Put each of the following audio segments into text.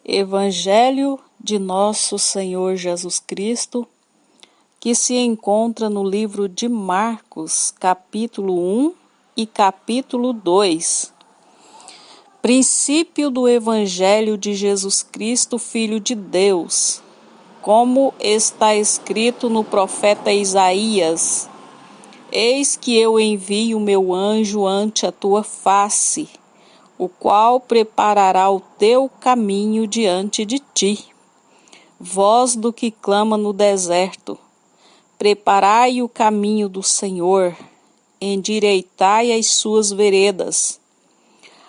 Evangelho de Nosso Senhor Jesus Cristo, que se encontra no livro de Marcos, capítulo 1 e capítulo 2. Princípio do Evangelho de Jesus Cristo, Filho de Deus, como está escrito no profeta Isaías: Eis que eu envio o meu anjo ante a tua face, o qual preparará o teu caminho diante de ti. Voz do que clama no deserto: preparai o caminho do Senhor, endireitai as suas veredas.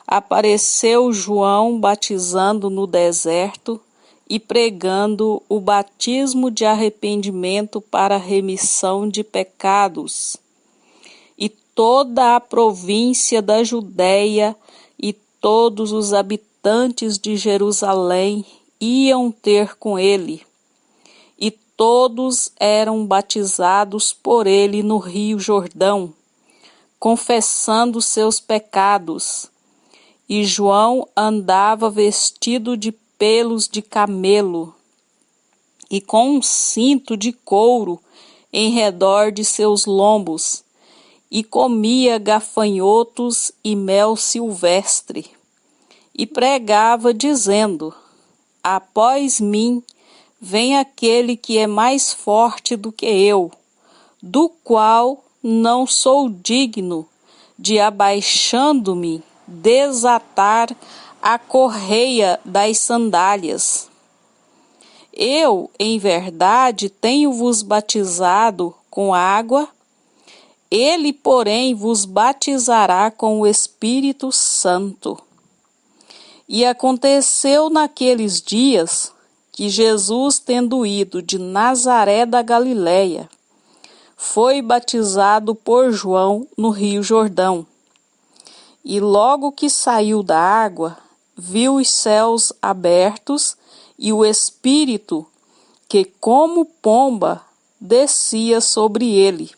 Apareceu João batizando no deserto e pregando o batismo de arrependimento para a remissão de pecados. E toda a província da Judéia e todos os habitantes de Jerusalém iam ter com ele, e todos eram batizados por ele no Rio Jordão, confessando seus pecados. E João andava vestido de pelos de camelo e com um cinto de couro em redor de seus lombos, e comia gafanhotos e mel silvestre, e pregava dizendo: Após mim vem aquele que é mais forte do que eu, do qual não sou digno de, abaixando-me, desatar a correia das sandálias. Eu, em verdade, tenho-vos batizado com água, ele, porém, vos batizará com o Espírito Santo. E aconteceu naqueles dias que Jesus, tendo ido de Nazaré da Galileia, foi batizado por João no Rio Jordão. E logo que saiu da água, viu os céus abertos e o Espírito, que como pomba descia sobre ele.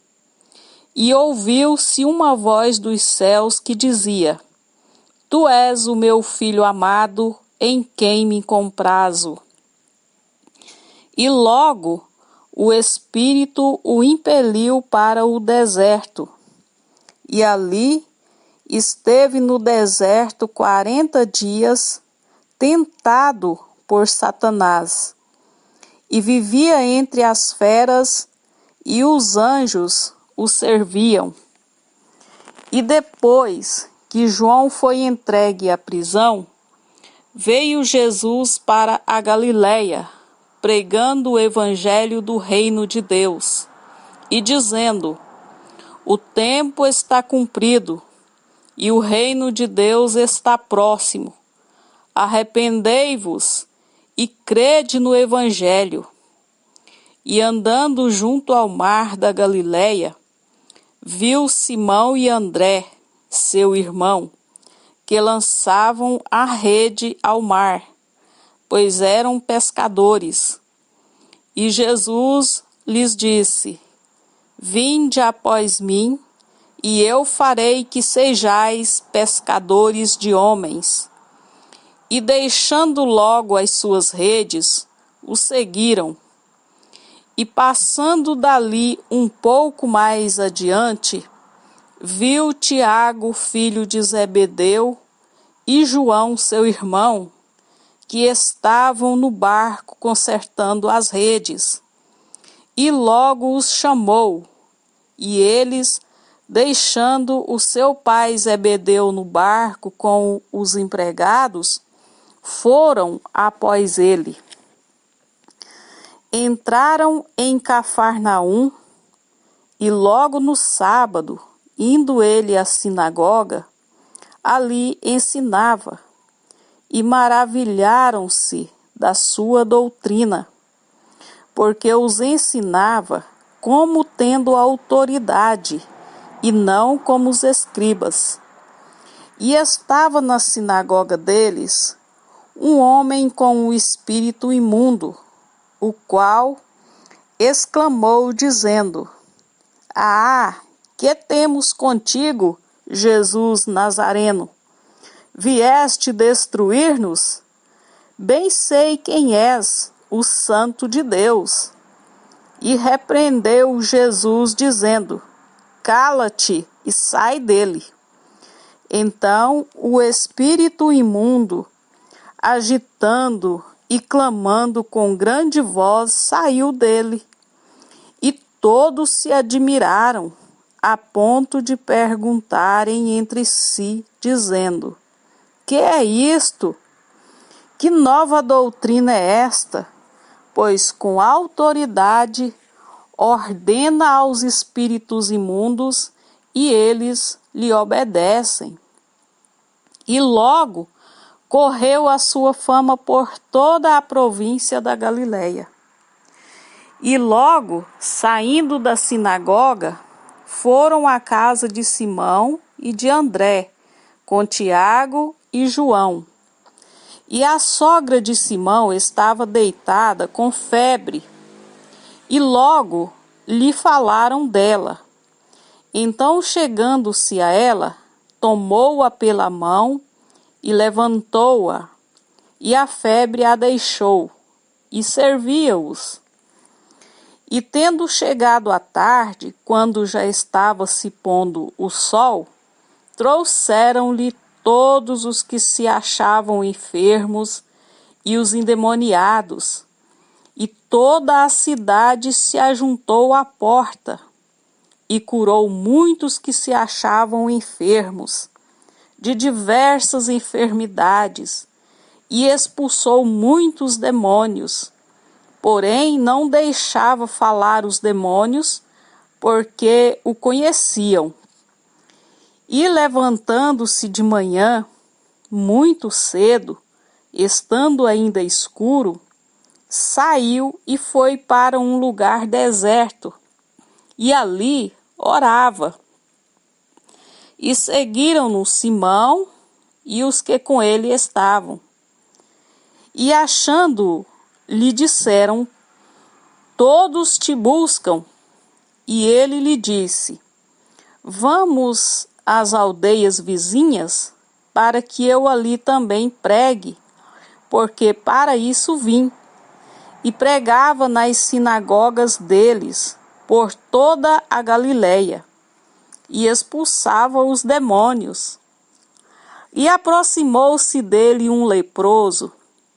E ouviu-se uma voz dos céus que dizia: Tu és o meu Filho amado, em quem me comprazo. E logo o Espírito o impeliu para o deserto, e ali esteve no deserto 40 dias, tentado por Satanás, e vivia entre as feras, e os anjos o serviam. E depois que João foi entregue à prisão, veio Jesus para a Galileia, pregando o evangelho do reino de Deus, e dizendo: O tempo está cumprido, e o reino de Deus está próximo. Arrependei-vos e crede no evangelho. E andando junto ao mar da Galileia, viu Simão e André, seu irmão, que lançavam a rede ao mar, pois eram pescadores. E Jesus lhes disse: Vinde após mim, e eu farei que sejais pescadores de homens. E deixando logo as suas redes, o seguiram. E passando dali um pouco mais adiante, viu Tiago, filho de Zebedeu, e João, seu irmão, que estavam no barco consertando as redes. E logo os chamou, e eles, deixando o seu pai Zebedeu no barco com os empregados, foram após ele. Entraram em Cafarnaum, e logo no sábado, indo ele à sinagoga, ali ensinava, e maravilharam-se da sua doutrina, porque os ensinava como tendo autoridade, e não como os escribas. E estava na sinagoga deles um homem com um espírito imundo, o qual exclamou dizendo: Ah, que temos contigo, Jesus Nazareno? Vieste destruir-nos? Bem sei quem és, o Santo de Deus. E repreendeu Jesus, dizendo: Cala-te e sai dele. Então o espírito imundo, agitando e clamando com grande voz, saiu dele. E todos se admiraram, a ponto de perguntarem entre si, dizendo: Que é isto? Que nova doutrina é esta? Pois com autoridade ordena aos espíritos imundos e eles lhe obedecem. E logo correu a sua fama por toda a província da Galileia. E logo, saindo da sinagoga, foram à casa de Simão e de André, com Tiago e João. E a sogra de Simão estava deitada com febre, e logo lhe falaram dela. Então, chegando-se a ela, tomou-a pela mão e levantou-a, e a febre a deixou, e servia-os. E tendo chegado a tarde, quando já estava se pondo o sol, trouxeram-lhe todos os que se achavam enfermos e os endemoniados, e toda a cidade se ajuntou à porta, e curou muitos que se achavam enfermos, de diversas enfermidades, e expulsou muitos demônios. Porém, não deixava falar os demônios, porque o conheciam. E levantando-se de manhã, muito cedo, estando ainda escuro, saiu e foi para um lugar deserto, e ali orava. E seguiram-no Simão e os que com ele estavam. E achando-o, lhe disseram: Todos te buscam. E ele lhe disse: Vamos às aldeias vizinhas, para que eu ali também pregue, porque para isso vim. E pregava nas sinagogas deles, por toda a Galileia, e expulsava os demônios. E aproximou-se dele um leproso,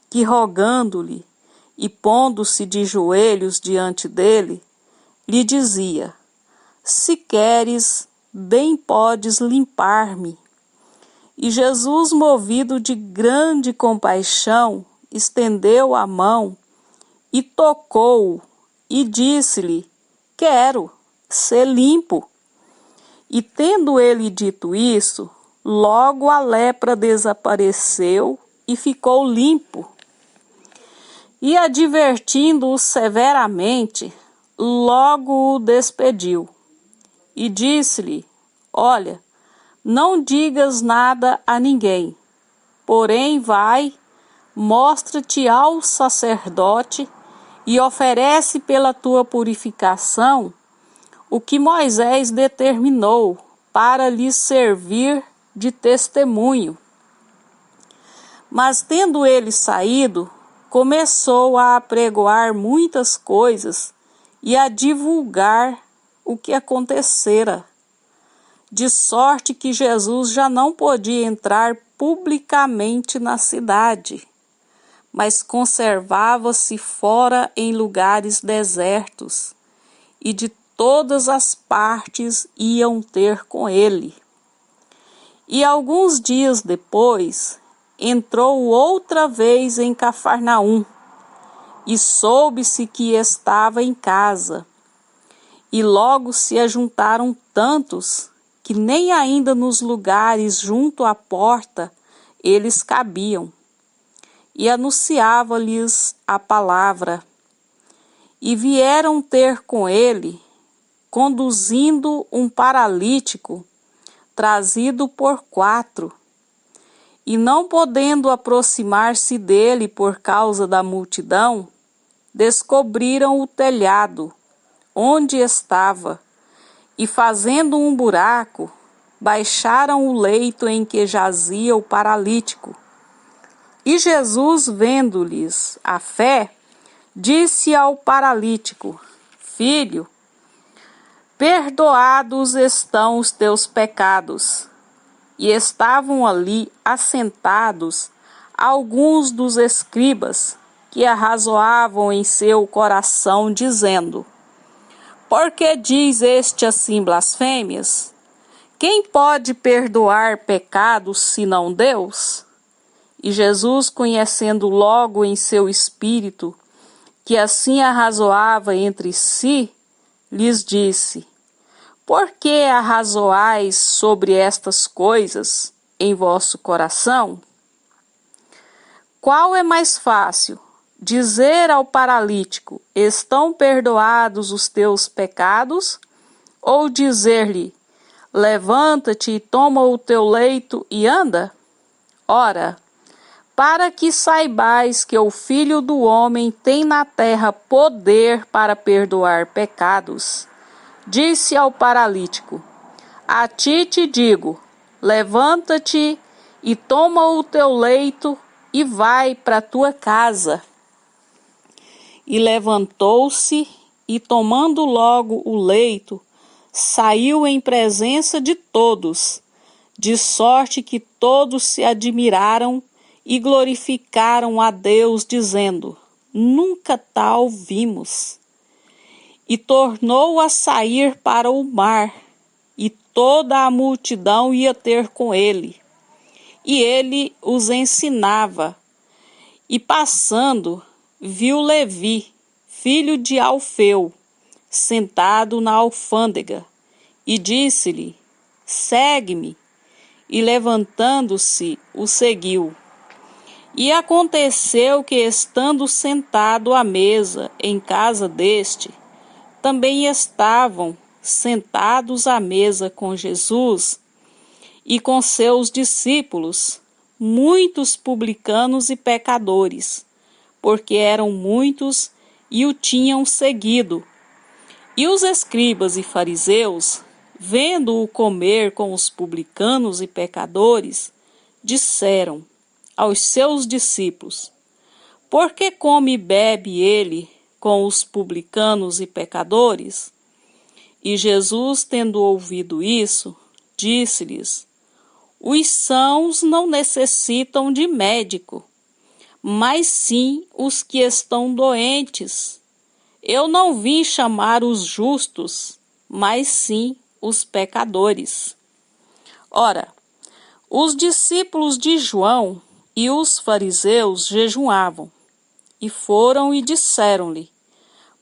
que rogando-lhe, e pondo-se de joelhos diante dele, lhe dizia: Se queres, bem podes limpar-me. E Jesus, movido de grande compaixão, estendeu a mão e tocou-o, e disse-lhe: Quero ser limpo. E tendo ele dito isso, logo a lepra desapareceu e ficou limpo. E advertindo-o severamente, logo o despediu. E disse-lhe: Olha, não digas nada a ninguém, porém vai, mostra-te ao sacerdote e oferece pela tua purificação o que Moisés determinou para lhe servir de testemunho. Mas tendo ele saído, começou a apregoar muitas coisas e a divulgar o que acontecera, de sorte que Jesus já não podia entrar publicamente na cidade, mas conservava-se fora em lugares desertos, e de todas as partes iam ter com ele. E alguns dias depois, entrou outra vez em Cafarnaum, e soube-se que estava em casa. E logo se ajuntaram tantos, que nem ainda nos lugares junto à porta eles cabiam. E anunciava-lhes a palavra. E vieram ter com ele, conduzindo um paralítico, trazido por 4. E não podendo aproximar-se dele por causa da multidão, descobriram o telhado, onde estava, e fazendo um buraco, baixaram o leito em que jazia o paralítico. E Jesus, vendo-lhes a fé, disse ao paralítico: Filho, perdoados estão os teus pecados. E estavam ali assentados alguns dos escribas que arrazoavam em seu coração, dizendo: Por que diz este assim blasfêmias? Quem pode perdoar pecados senão Deus? E Jesus, conhecendo logo em seu espírito que assim arrazoava entre si, lhes disse: Por que arrazoais sobre estas coisas em vosso coração? Qual é mais fácil, dizer ao paralítico: Estão perdoados os teus pecados? Ou dizer-lhe: Levanta-te e toma o teu leito e anda? Ora, para que saibais que o Filho do Homem tem na terra poder para perdoar pecados, disse ao paralítico: A ti te digo, levanta-te e toma o teu leito e vai para a tua casa. E levantou-se e, tomando logo o leito, saiu em presença de todos, de sorte que todos se admiraram e glorificaram a Deus, dizendo: Nunca tal vimos. E tornou a sair para o mar, e toda a multidão ia ter com ele. E ele os ensinava. E passando, viu Levi, filho de Alfeu, sentado na alfândega, e disse-lhe: Segue-me. E levantando-se, o seguiu. E aconteceu que, estando sentado à mesa em casa deste, também estavam sentados à mesa com Jesus e com seus discípulos muitos publicanos e pecadores, porque eram muitos e o tinham seguido. E os escribas e fariseus, vendo-o comer com os publicanos e pecadores, disseram aos seus discípulos: Por que come e bebe ele com os publicanos e pecadores? E Jesus, tendo ouvido isso, disse-lhes: Os sãos não necessitam de médico, mas sim os que estão doentes. Eu não vim chamar os justos, mas sim os pecadores. Ora, os discípulos de João e os fariseus jejuavam, e foram e disseram-lhe: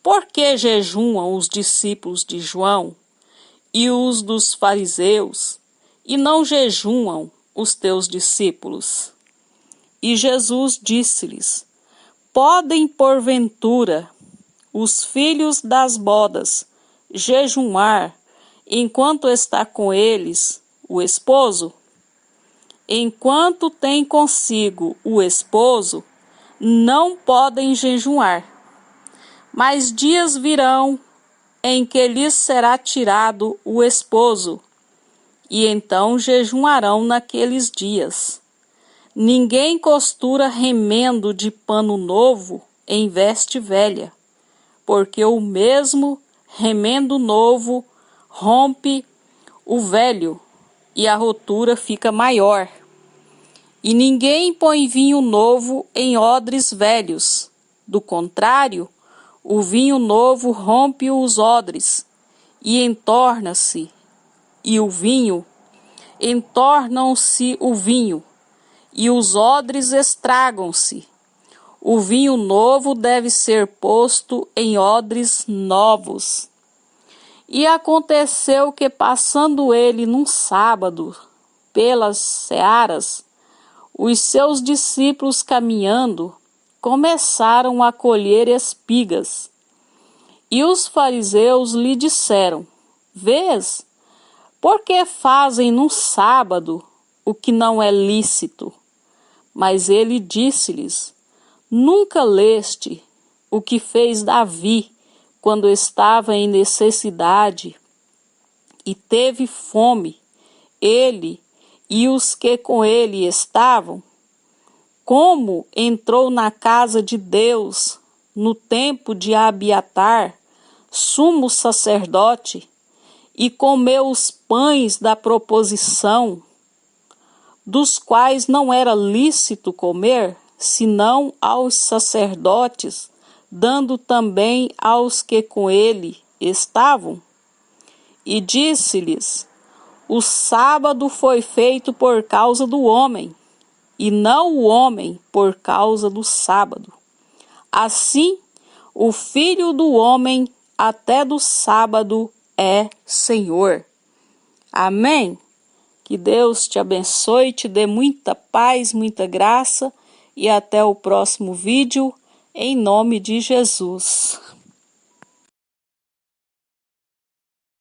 Por que jejuam os discípulos de João e os dos fariseus, e não jejuam os teus discípulos? E Jesus disse-lhes: Podem, porventura, os filhos das bodas jejuar enquanto está com eles o esposo? Enquanto tem consigo o esposo, não podem jejuar. Mas dias virão em que lhes será tirado o esposo, e então jejuarão naqueles dias. Ninguém costura remendo de pano novo em veste velha, porque o mesmo remendo novo rompe o velho, e a rotura fica maior. E ninguém põe vinho novo em odres velhos. Do contrário, o vinho novo rompe os odres, e entorna-se, e o vinho, entornam-se o vinho, e os odres estragam-se. O vinho novo deve ser posto em odres novos. E aconteceu que, passando ele num sábado pelas searas, os seus discípulos, caminhando, começaram a colher espigas. E os fariseus lhe disseram: Vês, por que fazem no sábado o que não é lícito? Mas ele disse-lhes: Nunca leste o que fez Davi quando estava em necessidade e teve fome, ele e os que com ele estavam? como entrou na casa de Deus no tempo de Abiatar, sumo sacerdote, e comeu os pães da proposição, dos quais não era lícito comer, senão aos sacerdotes, dando também aos que com ele estavam? E disse-lhes: o sábado foi feito por causa do homem, e não o homem por causa do sábado. Assim, o Filho do Homem até do sábado é Senhor. Amém? Que Deus te abençoe, te dê muita paz, muita graça, e até o próximo vídeo, em nome de Jesus.